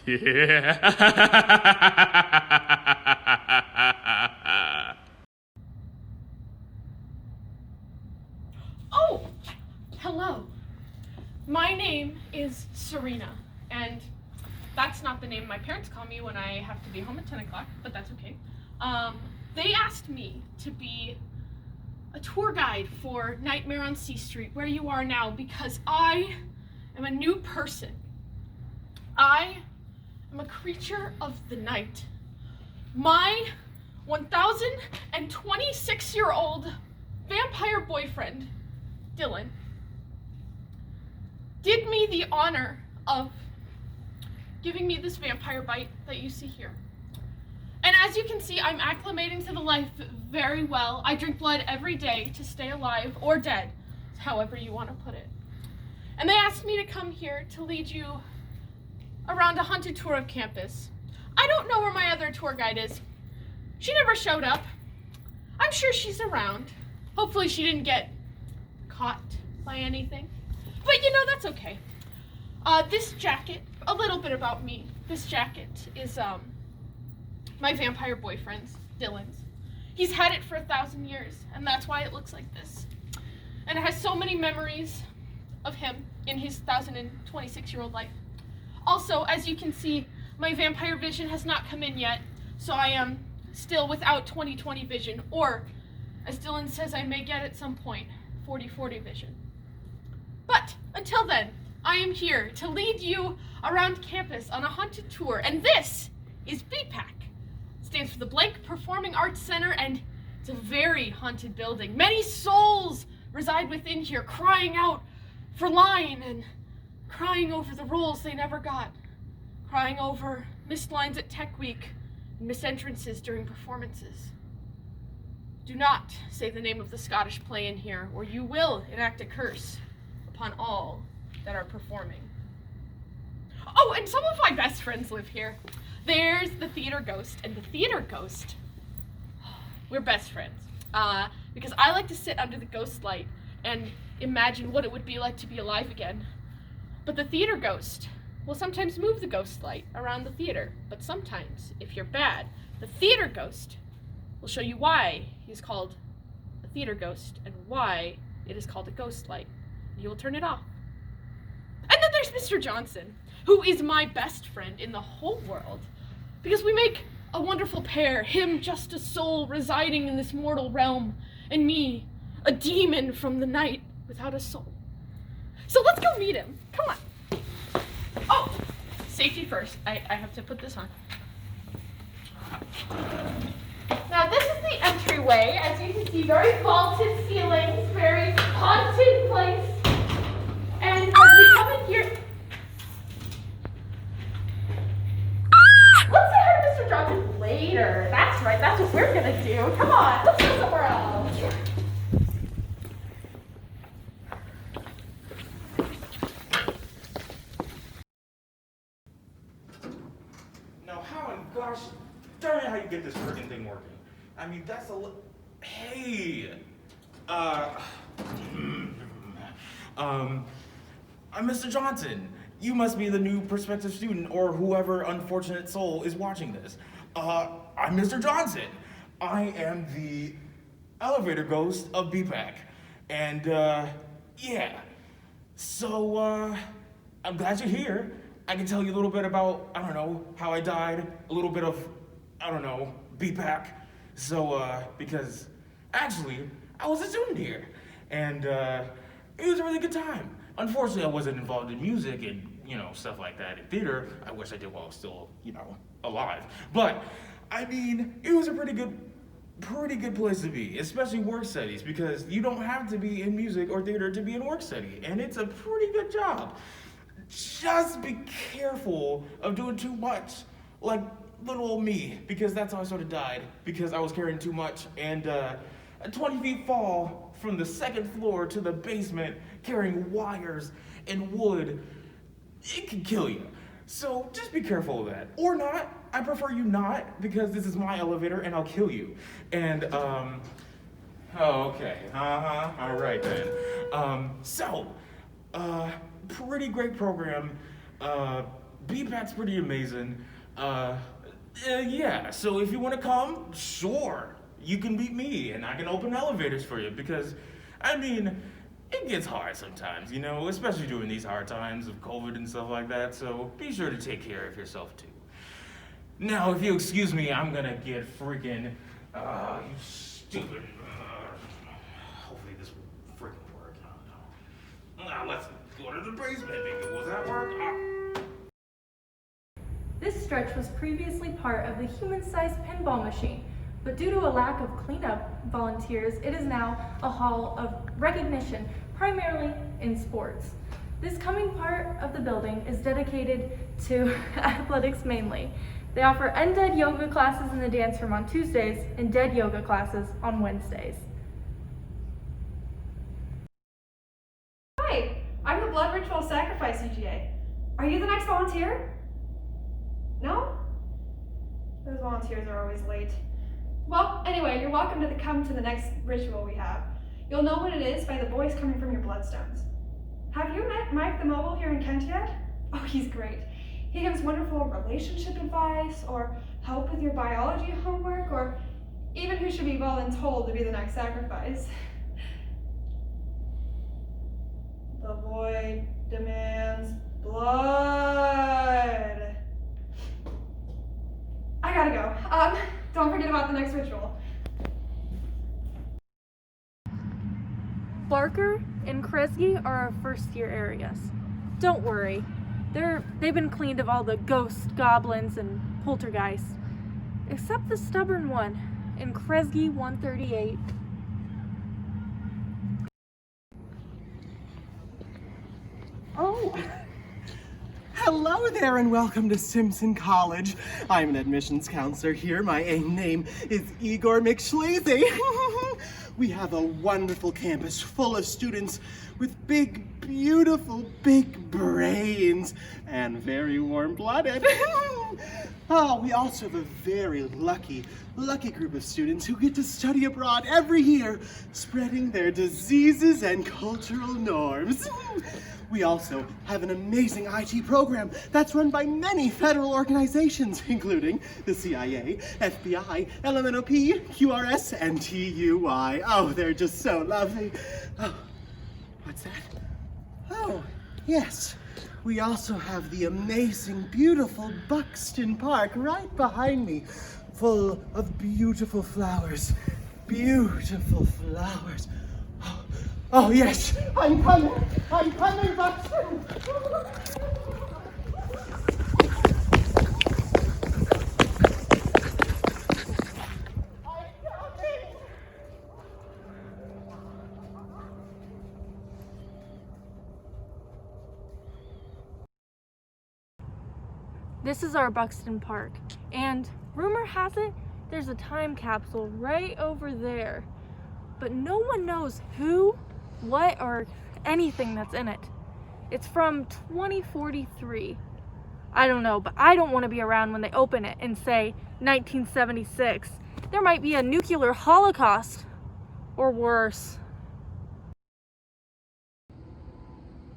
Oh, hello. My name is Serena, and that's not the name my parents call me when I have to be home at 10 o'clock, but that's okay. They asked me to be a tour guide for Nightmare on C Street, where you are now, because I am a new person. I am a creature of the night. My 1,026-year-old vampire boyfriend, Dylan, did me the honor of giving me this vampire bite that you see here. And as you can see, I'm acclimating to the life very well. I drink blood every day to stay alive or dead, however you want to put it. And they asked me to come here to lead you around a haunted tour of campus. I don't know where my other tour guide is. She never showed up. I'm sure she's around. Hopefully she didn't get caught by anything. But you know, that's okay. This jacket, a little bit about me. This jacket is my vampire boyfriend's, Dylan's. He's had it for 1,000 years, and that's why it looks like this. And it has so many memories of him in his 1,026-year-old life. Also, as you can see, my vampire vision has not come in yet, so I am still without 20/20 vision, or, as Dylan says I may get at some point, 40/40 vision. But until then, I am here to lead you around campus on a haunted tour, and this is BPAC. It stands for the Blank Performing Arts Center, and it's a very haunted building. Many souls reside within here, crying out for line and crying over the roles they never got, crying over missed lines at Tech Week and missed entrances during performances. Do not say the name of the Scottish play in here, or you will enact a curse upon all that are performing. Oh, and some of my best friends live here. There's the theater ghost, and the theater ghost, we're best friends. Because I like to sit under the ghost light and imagine what it would be like to be alive again. But the theater ghost will sometimes move the ghost light around the theater. But sometimes, if you're bad, the theater ghost will show you why he's called a theater ghost and why it is called a ghost light. He will turn it off. And then there's Mr. Johnson, who is my best friend in the whole world, because we make a wonderful pair, him just a soul residing in this mortal realm, and me, a demon from the night without a soul. So let's go meet him. Come on. Oh, safety first. I have to put this on. Now this is the entryway. As you can see, very vaulted ceilings, very haunted place. And as we come in here, let's say hi to Mr. Johnson later. That's right, that's what we're gonna do. Come on, let's go somewhere else. Now how in gosh darn it how you get this freaking thing working? I mean, that's a hey, I'm Mr. Johnson. You must be the new prospective student or whoever unfortunate soul is watching this. I'm Mr. Johnson. I am the elevator ghost of BPAC. And, yeah. So, I'm glad you're here. I can tell you a little bit about, I don't know, how I died, a little bit of, I don't know, BPAC. So, because actually, I was a student here. And, it was a really good time. Unfortunately, I wasn't involved in music and, you know, stuff like that in theater. I wish I did while I was still, you know, alive. But, I mean, it was a pretty good place to be, especially work studies, because you don't have to be in music or theater to be in work study, and it's a pretty good job. Just be careful of doing too much, like little old me, because that's how I sort of died, because I was carrying too much, and a 20 feet fall from the second floor to the basement, carrying wires and wood, it can kill you. So just be careful of that. Or not. I prefer you not, because this is my elevator and I'll kill you. And, oh, okay. All right then. Pretty great program. BPAC's pretty amazing. Yeah, so if you want to come, sure. You can meet me and I can open elevators for you because, I mean, it gets hard sometimes, you know, especially during these hard times of COVID and stuff like that, so be sure to take care of yourself too. Now, if you excuse me, I'm gonna get freaking, you stupid, hopefully this will freaking work, I don't know. Let's go to the basement, maybe, will that work? This stretch was previously part of the human-sized pinball machine, but due to a lack of cleanup volunteers, it is now a hall of recognition, primarily in sports. This coming part of the building is dedicated to athletics mainly. They offer undead yoga classes in the dance room on Tuesdays and dead yoga classes on Wednesdays. Hi, I'm the Blood Ritual Sacrifice UGA. Are you the next volunteer? No? Those volunteers are always late. Well, anyway, you're welcome to come to the next ritual we have. You'll know what it is by the voice coming from your bloodstones. Have you met Mike the Mobile here in Kent yet? Oh, he's great. He gives wonderful relationship advice, or help with your biology homework, or even who should be voluntold to be the next sacrifice. The void demands blood. I gotta go. Don't forget about the next ritual. Barker and Kresge are our first-year areas. Don't worry, they've been cleaned of all the ghosts, goblins, and poltergeists, except the stubborn one in Kresge 138. Oh, hello there and welcome to Simpson College. I'm an admissions counselor here. My name is Igor McSchlesey. We have a wonderful campus full of students with big, beautiful, big brains and very warm-blooded. Oh, we also have a very lucky group of students who get to study abroad every year, spreading their diseases and cultural norms. We also have an amazing IT program that's run by many federal organizations, including the CIA, FBI, LMNOP, QRS, and TUI. Oh, they're just so lovely. Oh, what's that? Oh, yes. We also have the amazing, beautiful Buxton Park right behind me, full of beautiful flowers. Beautiful flowers. Oh yes, I'm coming, Buxton! I'm coming! This is our Buxton Park, and rumor has it there's a time capsule right over there, but no one knows who, what, or anything that's in it. It's from 2043. I don't know, but I don't want to be around when they open it and say 1976. There might be a nuclear holocaust, or worse.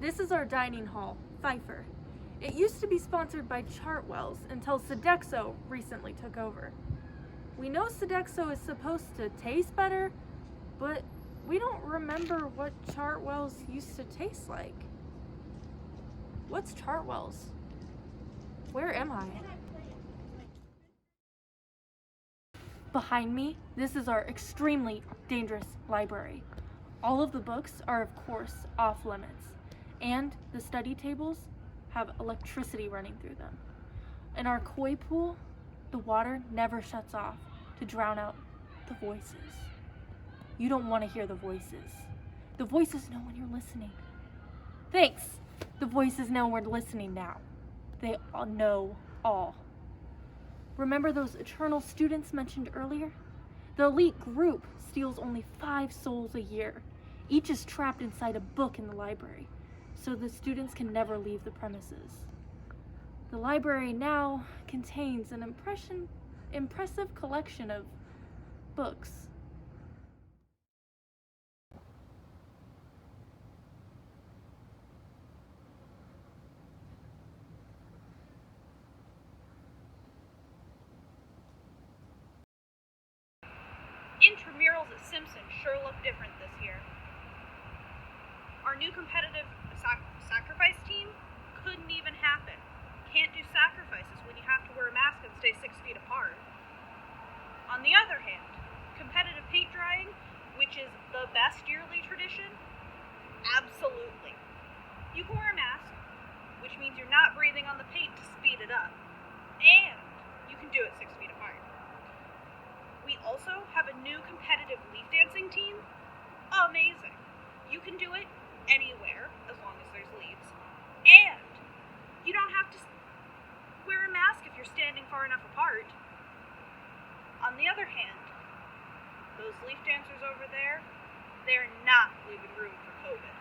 This is our dining hall, Pfeiffer. It used to be sponsored by Chartwells until Sodexo recently took over. We know Sodexo is supposed to taste better, but we don't remember what Chartwells used to taste like. What's Chartwells? Where am I? Behind me, this is our extremely dangerous library. All of the books are, of course, off limits, and the study tables have electricity running through them. In our koi pool, the water never shuts off to drown out the voices. You don't want to hear the voices. The voices know when you're listening. Thanks. The voices know we're listening now. They all know all. Remember those eternal students mentioned earlier? The elite group steals only 5 souls a year. Each is trapped inside a book in the library, so the students can never leave the premises. The library now contains an impressive collection of books. halls at Simpson sure look different this year. Our new competitive sacrifice team couldn't even happen. Can't do sacrifices when you have to wear a mask and stay 6 feet apart. On the other hand, competitive paint drying, which is the best yearly tradition, absolutely. You can wear a mask, which means you're not breathing on the paint to speed it up, and you can do it 6 feet apart. We also have a new competitive leaf dancing team. Amazing. You can do it anywhere as long as there's leaves, and you don't have to wear a mask if you're standing far enough apart. On the other hand, those leaf dancers over there, they're not leaving room for COVID.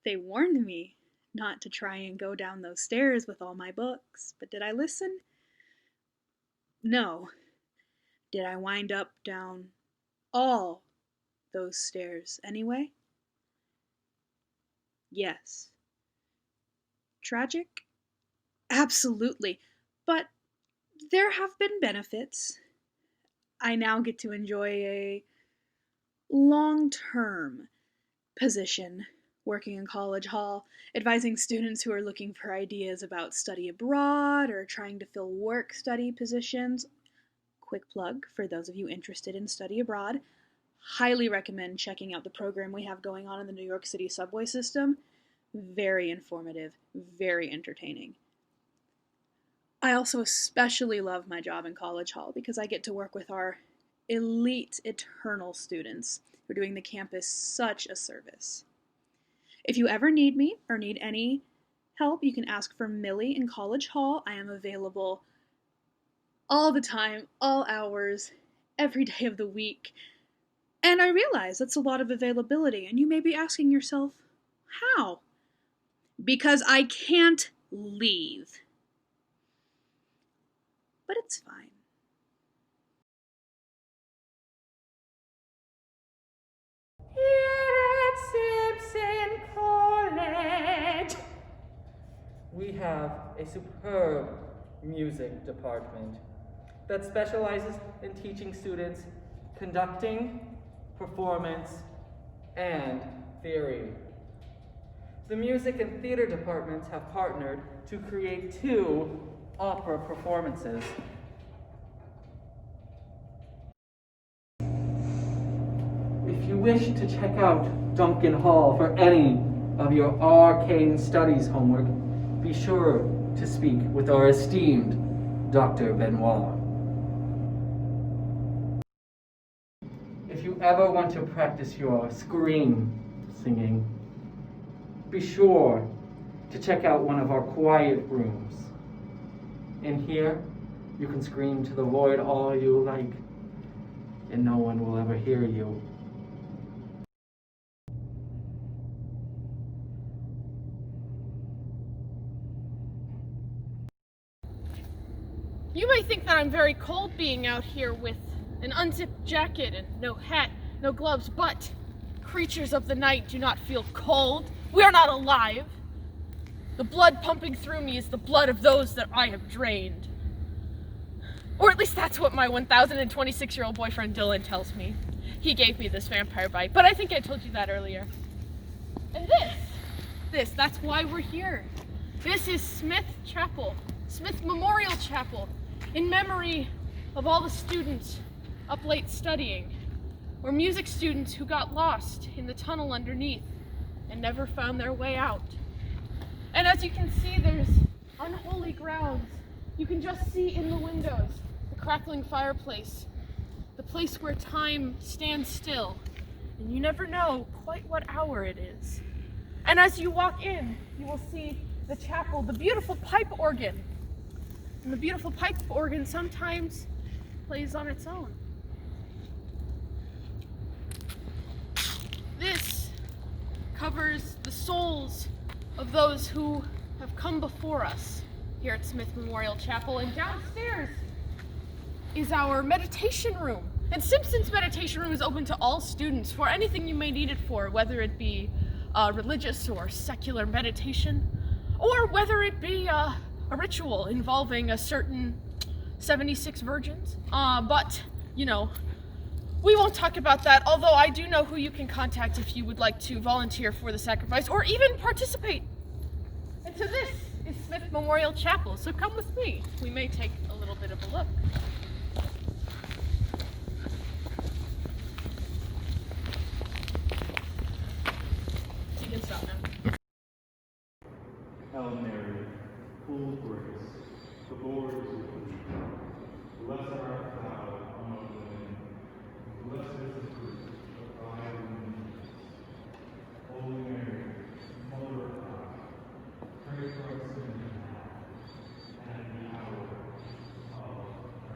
They warned me not to try and go down those stairs with all my books, but did I listen? No. Did I wind up down all those stairs anyway? Yes. Tragic? Absolutely. But there have been benefits. I now get to enjoy a long-term position working in College Hall, advising students who are looking for ideas about study abroad or trying to fill work-study positions. Quick plug for those of you interested in study abroad. Highly recommend checking out the program we have going on in the New York City subway system. Very informative, very entertaining. I also especially love my job in College Hall because I get to work with our elite eternal students who are doing the campus such a service. If you ever need me or need any help, you can ask for Millie in College Hall. I am available all the time, all hours, every day of the week. And I realize that's a lot of availability, and you may be asking yourself, how? Because I can't leave. But it's fine. Here at Simpson College, we have a superb music department that specializes in teaching students conducting, performance, and theory. The music and theater departments have partnered to create 2 opera performances. If you wish to check out Duncan Hall for any of your arcane studies homework, be sure to speak with our esteemed Dr. Benoit. If you ever want to practice your scream singing, be sure to check out one of our quiet rooms. In here, you can scream to the void all you like, and no one will ever hear you. You may think that I'm very cold being out here with an unzipped jacket and no hat, no gloves, but creatures of the night do not feel cold. We are not alive. The blood pumping through me is the blood of those that I have drained. Or at least that's what my 1,026-year-old boyfriend Dylan tells me. He gave me this vampire bite, but I think I told you that earlier. And that's why we're here. This is Smith Chapel, Smith Memorial Chapel, in memory of all the students up late studying, or music students who got lost in the tunnel underneath and never found their way out. And as you can see, there's unholy grounds. You can just see in the windows the crackling fireplace, the place where time stands still, and you never know quite what hour it is. And as you walk in, you will see the chapel, the beautiful pipe organ. And the beautiful pipe organ sometimes plays on its own. This covers the souls of those who have come before us here at Smith Memorial Chapel, and downstairs is our meditation room. And Simpson's meditation room is open to all students for anything you may need it for, whether it be religious or secular meditation, or whether it be a ritual involving a certain 76 virgins. But, you know, we won't talk about that, although I do know who you can contact if you would like to volunteer for the sacrifice or even participate. And so this is Smith Memorial Chapel, so come with me. We may take a little bit of a look. You can stop now. Hail Mary, full of grace, the Lord is with you. Blessed art thou among women, and blessed is the fruit of thy womb. Holy Mary, Mother of God, pray for us sinners now, and at the hour of our death.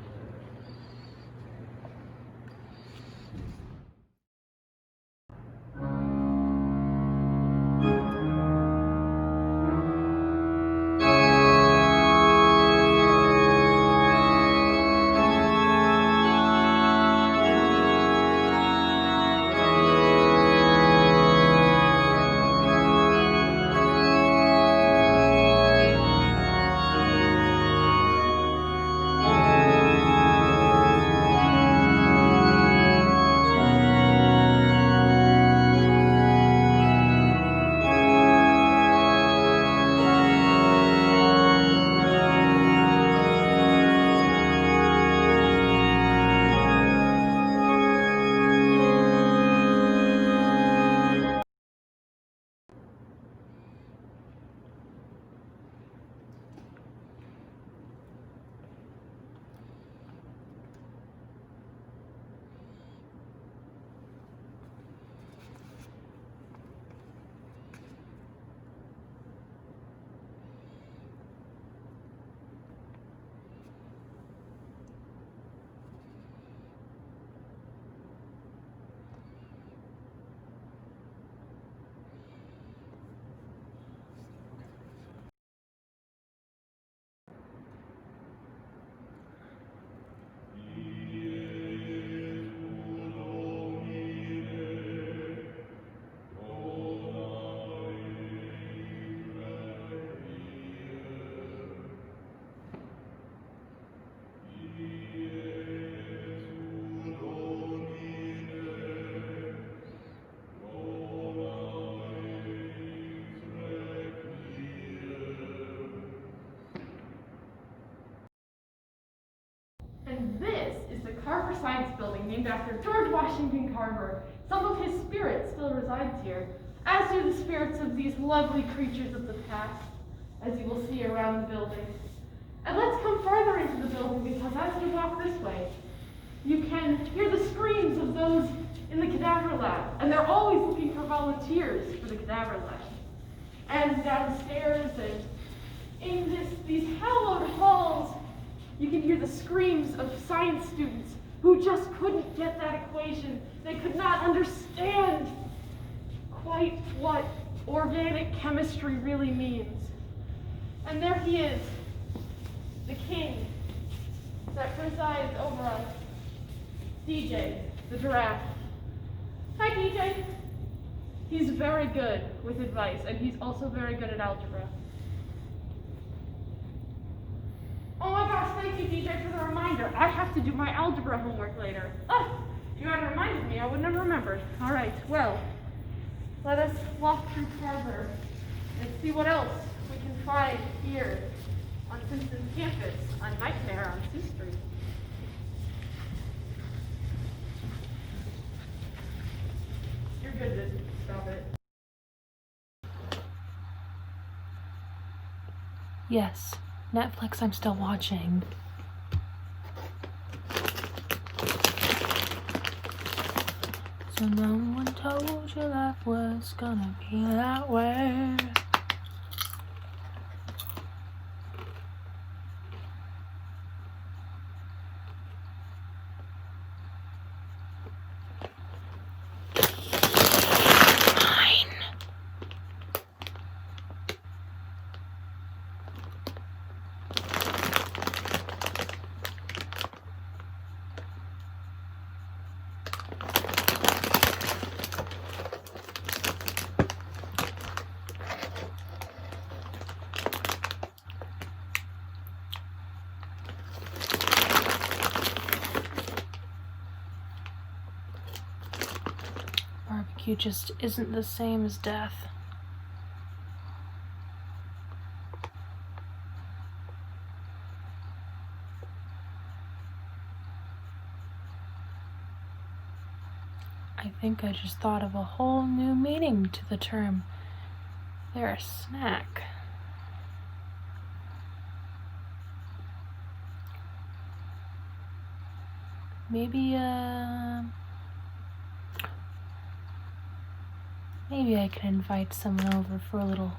And this is the Carver Science Building, named after George Washington Carver. Some of his spirit still resides here, as do the spirits of these lovely creatures of the past, as you will see around the building. And let's come farther into the building, because as you walk this way, you can hear the screams of those in the cadaver lab, and they're always looking for volunteers for the cadaver lab. And downstairs and in these hallowed halls, you can hear the screams of science students who just couldn't get that equation. They could not understand quite what organic chemistry really means. And there he is, the king that presides over us, DJ, the giraffe. Hi, DJ. He's very good with advice, and he's also very good at algebra. Oh my gosh, thank you, DJ, for the reminder. I have to do my algebra homework later. Oh, you hadn't reminded me, I wouldn't have remembered. All right, well, let us walk through Carver and see what else we can find here on Simpson campus on Nightmare on C Street. You're good, Liz. Stop it. Yes, Netflix I'm still watching. So no one told you life was gonna be that way. barbecue just isn't the same as death. I think I just thought of a whole new meaning to the term. They're a snack. Maybe I can invite someone over for a little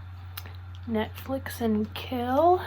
Netflix and kill.